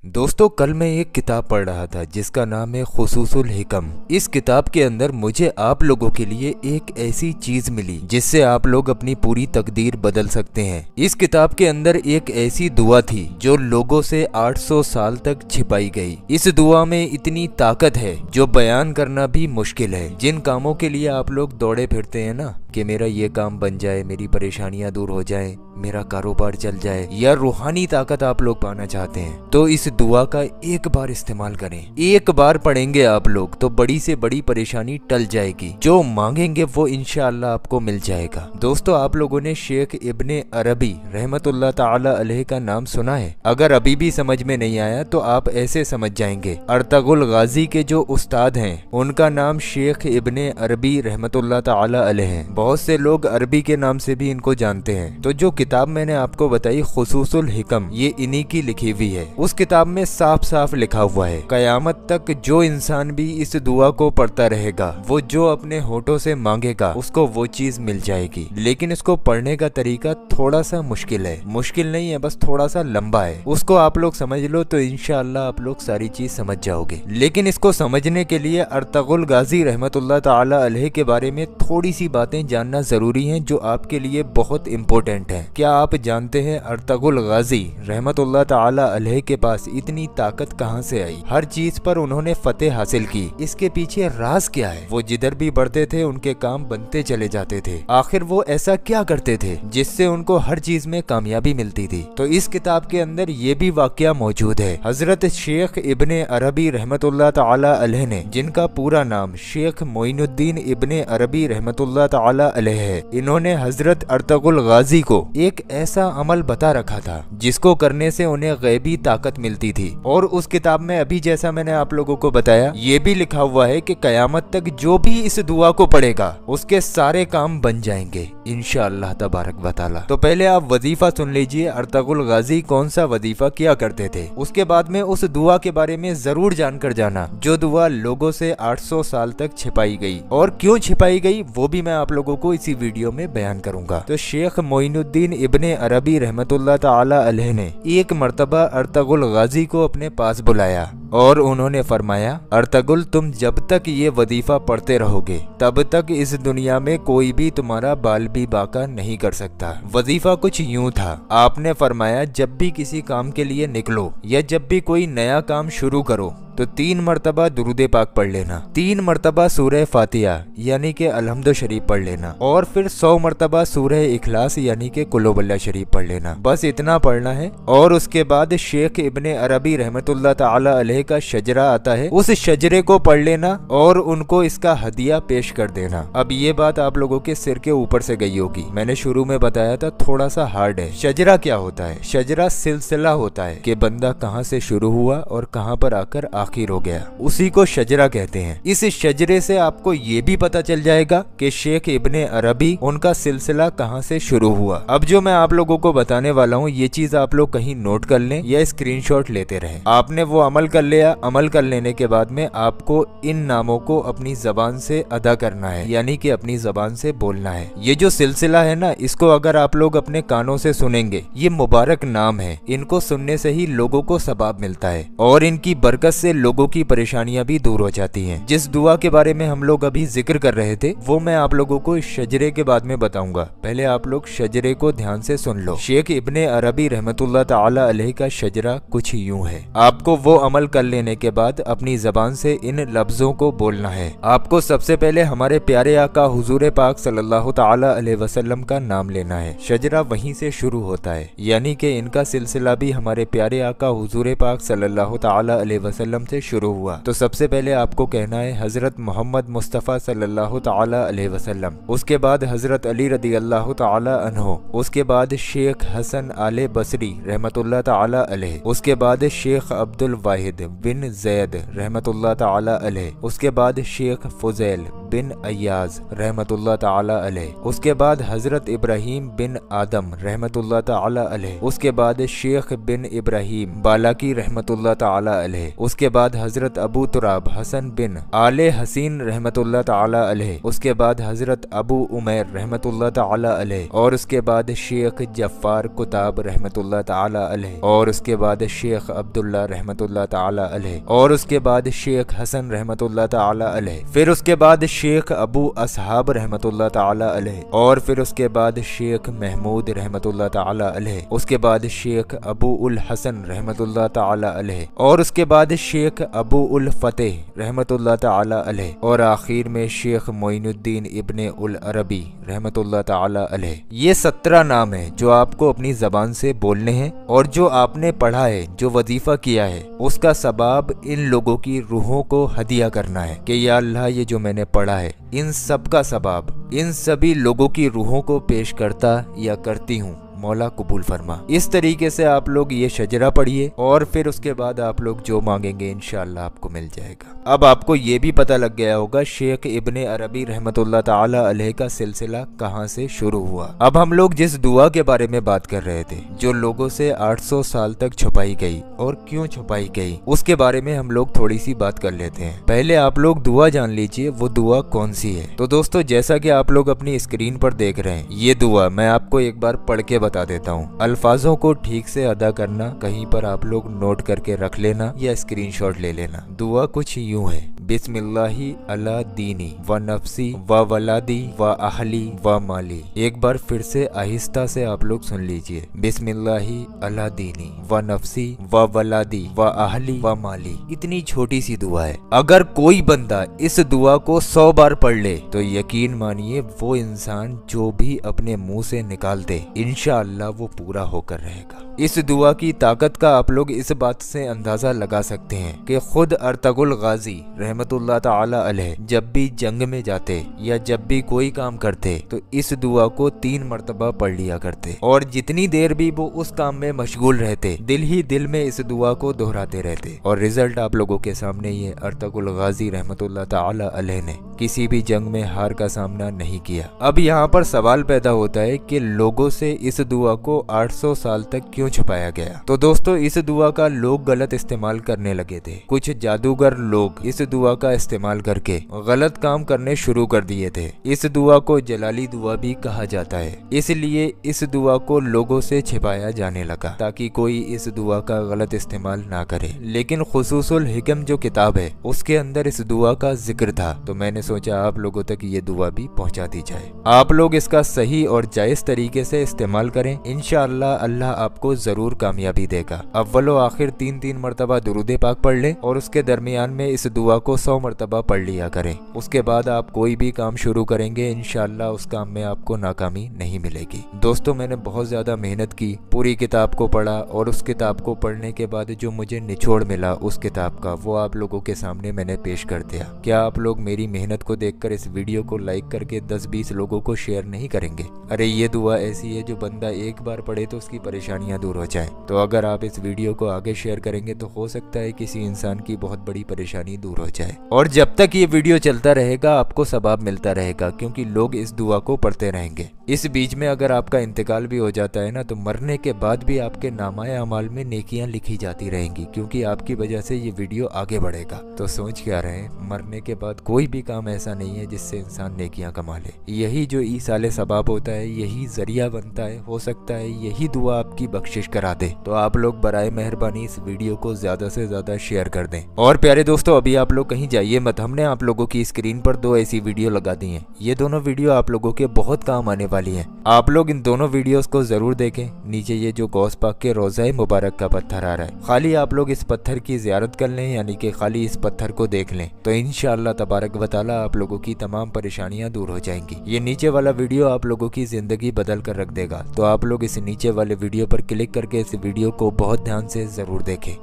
दोस्तों, कल मैं एक किताब पढ़ रहा था जिसका नाम है खुसूसुल हिकम। इस किताब के अंदर मुझे आप लोगों के लिए एक ऐसी चीज मिली जिससे आप लोग अपनी पूरी तकदीर बदल सकते हैं। इस किताब के अंदर एक ऐसी दुआ थी जो लोगों से 800 साल तक छिपाई गई। इस दुआ में इतनी ताकत है जो बयान करना भी मुश्किल है। जिन कामों के लिए आप लोग दौड़े फिरते हैं ना कि मेरा ये काम बन जाए, मेरी परेशानियां दूर हो जाए, मेरा कारोबार चल जाए, या रूहानी ताकत आप लोग पाना चाहते हैं, तो इस दुआ का एक बार इस्तेमाल करें। एक बार पढ़ेंगे आप लोग तो बड़ी से बड़ी परेशानी टल जाएगी। जो मांगेंगे वो इंशाअल्लाह आपको मिल जाएगा। दोस्तों, आप लोगों ने शेख इब्ने अरबी रहमतुल्लाह ताला अलैह का नाम सुना है? अगर अभी भी समझ में नहीं आया तो आप ऐसे समझ जाएंगे। अर्तगुल गाजी के जो उस्ताद हैं उनका नाम शेख इब्ने अरबी रहमतुल्लाह ताला अलैह है। बहुत से लोग अरबी के नाम से भी इनको जानते हैं। तो जो किताब मैंने आपको बताई खुसूसुल हिकम, ये इन्हीं की लिखी हुई है। उस किताब में साफ साफ लिखा हुआ है कयामत तक जो इंसान भी इस दुआ को पढ़ता रहेगा, वो जो अपने होठों से मांगेगा उसको वो चीज मिल जाएगी। लेकिन इसको पढ़ने का तरीका थोड़ा सा मुश्किल है। मुश्किल नहीं है, बस थोड़ा सा लंबा है। उसको आप लोग समझ लो तो इंशाअल्लाह आप लोग सारी चीज समझ जाओगे। लेकिन इसको समझने के लिए अर्तगुल गाजी रहमतुल्लाह ताला अलैह के बारे में थोड़ी सी बातें जानना जरूरी है जो आपके लिए बहुत इंपॉर्टेंट है। क्या आप जानते हैं अर्तगुल गाजी रहमतुल्लाह ताला अलैह के पास इतनी ताकत कहां से आई? हर चीज पर उन्होंने फतेह हासिल की। इसके पीछे राज क्या है? वो जिधर भी बढ़ते थे उनके काम बनते चले जाते थे। आखिर वो ऐसा क्या करते थे जिससे उनको हर चीज में कामयाबी मिलती थी? तो इस किताब के अंदर ये भी वाकया मौजूद है। हजरत शेख इब्ने अरबी रहमतुल्लाह ताला अलैह ने, जिनका पूरा नाम शेख मोइनुद्दीन इब्ने अरबी रहमतुल्लाह ताला अलैह है, इन्होंने हजरत अर्तगुल गाजी को एक ऐसा अमल बता रखा था जिसको करने से उन्हें गैबी ताकत मिलती थी। और उस किताब में अभी जैसा मैंने आप लोगों को बताया, ये भी लिखा हुआ है कि कयामत तक जो भी इस दुआ को पढ़ेगा उसके सारे काम बन जाएंगे इंशाअल्लाह तबारक व तआला। तो पहले आप वजीफा सुन लीजिए, अर्तगुल गाजी कौन सा वजीफा किया करते थे। उसके बाद में उस दुआ के बारे में जरूर जानकर जाना जो दुआ लोगों से 800 साल तक छिपाई गई, और क्यों छिपाई गई वो भी मैं आप लोगों को इसी वीडियो में बयान करूंगा। तो शेख मोइनुद्दीन इब्ने अरबी रहमतुल्लाह ताला अलैह ने एक मर्तबा अर्तगुल गाजी को अपने पास बुलाया और उन्होंने फरमाया, अर्तगुल, तुम जब तक ये वजीफा पढ़ते रहोगे तब तक इस दुनिया में कोई भी तुम्हारा बाल भी बाका नहीं कर सकता। वजीफा कुछ यूं था। आपने फरमाया, जब भी किसी काम के लिए निकलो या जब भी कोई नया काम शुरू करो तो 3 मर्तबा दुरूदे पाक पढ़ लेना, 3 मर्तबा सूरह फातिहा यानी के अलहम्द शरीफ पढ़ लेना, और फिर 100 मर्तबा सूरह इखलास यानी के कुल्हुवल्लाह शरीफ पढ़ लेना। बस इतना पढ़ना है। और उसके बाद शेख इब्ने अरबी रहमतुल्लाह ताला अलैह का शजरा आता है, उस शजरे को पढ़ लेना और उनको इसका हदिया पेश कर देना। अब ये बात आप लोगों के सिर के ऊपर से गई होगी। मैंने शुरू में बताया था थोड़ा सा हार्ड है। शजरा क्या होता है? शजरा सिलसिला होता है कि बंदा कहाँ से शुरू हुआ और कहाँ पर आकर आखिर हो गया, उसी को शजरा कहते हैं। इस शजरे से आपको ये भी पता चल जाएगा कि शेख इब्ने अरबी उनका सिलसिला कहां से शुरू हुआ। अब जो मैं आप लोगों को बताने वाला हूँ ये चीज आप लोग कहीं नोट कर लें या स्क्रीनशॉट लेते रहें। आपने वो अमल कर लिया। अमल कर लेने के बाद में आपको इन नामों को अपनी जबान से अदा करना है, यानी कि अपनी जबान से बोलना है। ये जो सिलसिला है ना, इसको अगर आप लोग अपने कानों से सुनेंगे, ये मुबारक नाम है। इनको सुनने से ही लोगों को सवाब मिलता है और इनकी बरकत से लोगों की परेशानियां भी दूर हो जाती हैं। जिस दुआ के बारे में हम लोग अभी जिक्र कर रहे थे वो मैं आप लोगों को इस शजरे के बाद में बताऊंगा। पहले आप लोग शजरे को ध्यान से सुन लो। शेख इब्ने अरबी रहमतुल्लाह ताला अलैह का शजरा कुछ यूं है। आपको वो अमल कर लेने के बाद अपनी जबान से इन लफ्जों को बोलना है। आपको सबसे पहले हमारे प्यारे आका हुजूर पाक सल्लल्लाहु ताला अलैहि वसल्लम का नाम लेना है। शजरा वहीं से शुरू होता है, यानी कि इनका सिलसिला भी हमारे प्यारे आका हुजूर पाक सल्लल्लाहु ताला अलैहि वसल्लम से शुरू हुआ। तो सबसे पहले आपको कहना है हजरत मोहम्मद मुस्तफ़ा सल्लल्लाहु ताला अलैहि वसल्लम, उसके बाद हजरत अली रदी अल्लाह ताला अन्हो, उसके बाद शेख हसन आले बसरी रहमतुल्लाह ताला अलैह, उसके बाद शेख अब्दुल वाहिद बिन जैद रहमतुल्लाह ताला अलैह, उसके बाद शेख फुजैल बिन अय्याज रहमतुल्लाह ताला अलैह, उसके बाद हजरत इब्राहीम बिन आदम रहमतुल्लाह ताला अलैह, उसके बाद शेख बिन इब्राहीम बालाकी रहमतुल्लाह ताला अलैह, उसके बाद हजरत अबू तुराब हसन बिन आले हसीन रहमतुल्लाह ताला अलैह, उसके बाद हजरत अबू उमैर रहमतुल्लाह ताला अलैह, और उसके बाद शेख जफ़ार कुताब रहमतुल्लाह ताला अलैह, और उसके बाद शेख अब्दुल्ला रहमतुल्लाह ताला अलैह, और उसके बाद शेख हसन रहमतुल्लाह ताला अलैह, फिर उसके बाद शेख अबू असहाब रहमतुल्लाह ताला अलैह, और फिर उसके बाद शेख महमूद रहमतुल्लाह ताला अलैह, उसके बाद शेख अबू उल हसन रहमतुल्लाह ताला अलैह, और उसके बाद शेख अबू उल फतेह रहमतुल्लाह ताला अलैह, और आखिर में शेख मोइनुद्दीन इब्ने उल अरबी रहमतुल्लाह ताला अलैह। ये 17 नाम है जो आपको अपनी जबान से बोलने हैं, और जो आपने पढ़ा है, जो वजीफा किया है, उसका सबाब इन लोगों की रूहों को हदिया करना है कि या अल्लाह ये जो मैंने पढ़ा है इन सब का सबाब इन सभी लोगों की रूहों को पेश करता या करती हूँ, मौला कबूल फरमा। इस तरीके से आप लोग ये शजरा पढ़िए और फिर उसके बाद आप लोग जो मांगेंगे इंशाअल्लाह आपको मिल जाएगा। अब आपको ये भी पता लग गया होगा शेख इब्ने अरबी रहमतुल्लाह ताला अलैह का सिलसिला कहाँ से शुरू हुआ। अब हम लोग जिस दुआ के बारे में बात कर रहे थे जो लोगों से 800 साल तक छुपाई गई और क्यों छुपाई गई, उसके बारे में हम लोग थोड़ी सी बात कर लेते हैं। पहले आप लोग दुआ जान लीजिए वो दुआ कौन सी है। तो दोस्तों जैसा कि आप लोग अपनी स्क्रीन पर देख रहे हैं, ये दुआ मैं आपको एक बार पढ़ के बता देता हूँ। अल्फाजों को ठीक से अदा करना, कहीं पर आप लोग नोट करके रख लेना या स्क्रीनशॉट ले लेना। दुआ कुछ यूं है, बिस्मिल्लाहि अला दीनी व नफ्सी व वलादी व अहली व माली। एक बार फिर से आहिस्ता से आप लोग सुन लीजिए, बिस्मिल्लाहि अला दीनी व नफ्सी व वलादी व अहली व माली। इतनी छोटी सी दुआ है, अगर कोई बंदा इस दुआ को 100 बार पढ़ ले तो यकीन मानिए वो इंसान जो भी अपने मुंह से निकाल दे इंशाअल्लाह वो पूरा होकर रहेगा। इस दुआ की ताकत का आप लोग इस बात से अंदाजा लगा सकते हैं कि खुद अर्तगुल गाजी रहमतुल्लाह ताला अलैह जब भी जंग में जाते या जब भी कोई काम करते तो इस दुआ को 3 मरतबा पढ़ लिया करते, और जितनी देर भी वो उस काम में मशगूल रहते दिल ही दिल में इस दुआ को दोहराते रहते। और रिजल्ट आप लोगों के सामने ये अर्तगुल गाजी रहमतुल्लाह ताला अलैह ने किसी भी जंग में हार का सामना नहीं किया। अब यहाँ पर सवाल पैदा होता है कि लोगों से इस दुआ को 800 साल तक क्यों छुपाया गया। तो दोस्तों इस दुआ का लोग गलत इस्तेमाल करने लगे थे। कुछ जादूगर लोग इस दुआ का इस्तेमाल करके गलत काम करने शुरू कर दिए थे। इस दुआ को जलाली दुआ भी कहा जाता है, इसलिए इस दुआ को लोगों से छिपाया जाने लगा ताकि कोई इस दुआ का गलत इस्तेमाल ना करे। लेकिन खुसूसुल हिकम जो किताब है उसके अंदर इस दुआ का जिक्र था, तो मैंने सोचा आप लोगों तक ये दुआ भी पहुंचा दी जाए। आप लोग इसका सही और जायज तरीके से इस्तेमाल करें, इंशाअल्लाह अल्लाह आपको जरूर कामयाबी देगा। अव्वलो आखिर 3-3 मरतबा दुरूद पाक पढ़ लें और उसके दरमियान में इस दुआ को 100 मरतबा पढ़ लिया करें। उसके बाद आप कोई भी काम शुरू करेंगे इंशाअल्लाह उस काम में आपको नाकामी नहीं मिलेगी। दोस्तों मैंने बहुत ज्यादा मेहनत की, पूरी किताब को पढ़ा और उस किताब को पढ़ने के बाद जो मुझे निचोड़ मिला उस किताब का वो आप लोगों के सामने मैंने पेश कर दिया। क्या आप लोग मेरी मेहनत को देखकर इस वीडियो को लाइक करके 10-20 लोगों को शेयर नहीं करेंगे? अरे ये दुआ ऐसी है जो बंदा एक बार पढ़े तो उसकी परेशानियां दूर हो जाएं। तो अगर आप इस वीडियो को आगे शेयर करेंगे तो हो सकता है किसी इंसान की बहुत बड़ी परेशानी दूर हो जाए। और जब तक ये वीडियो चलता रहेगा आपको सवाब मिलता रहेगा, क्योंकि लोग इस दुआ को पढ़ते रहेंगे। इस बीच में अगर आपका इंतकाल भी हो जाता है ना तो मरने के बाद भी आपके नामाए अमाल में नेकियां लिखी जाती रहेंगी, क्योंकि आपकी वजह से ये वीडियो आगे बढ़ेगा। तो सोच क्या रहे हैं, मरने के बाद कोई भी काम ऐसा नहीं है जिससे इंसान नेकियां कमा ले। यही जो ईसाले सबाब होता है, यही जरिया बनता है। हो सकता है यही दुआ आपकी बख्शिश करा दे। तो आप लोग बराए मेहरबानी इस वीडियो को ज्यादा से ज्यादा शेयर कर दें। और प्यारे दोस्तों अभी आप लोग कहीं जाइए मत, हमने आप लोगों की स्क्रीन पर 2 ऐसी वीडियो लगा दी हैं। ये दोनों वीडियो आप लोगों के बहुत काम आने वाली हैं। आप लोग इन दोनों वीडियोस को जरूर देखें। नीचे ये जो गौस पाक के रोज़ाए मुबारक का पत्थर आ रहा है, खाली आप लोग इस पत्थर की जियारत कर लें, यानी कि खाली इस पत्थर को देख लें तो इंशाअल्लाह तबारक व तआला आप लोगों की तमाम परेशानियां दूर हो जाएंगी। ये नीचे वाला वीडियो आप लोगों की जिंदगी बदल कर रख देगा। तो आप लोग इस नीचे वाले वीडियो पर क्लिक करके इस वीडियो को बहुत ध्यान से जरूर देखें।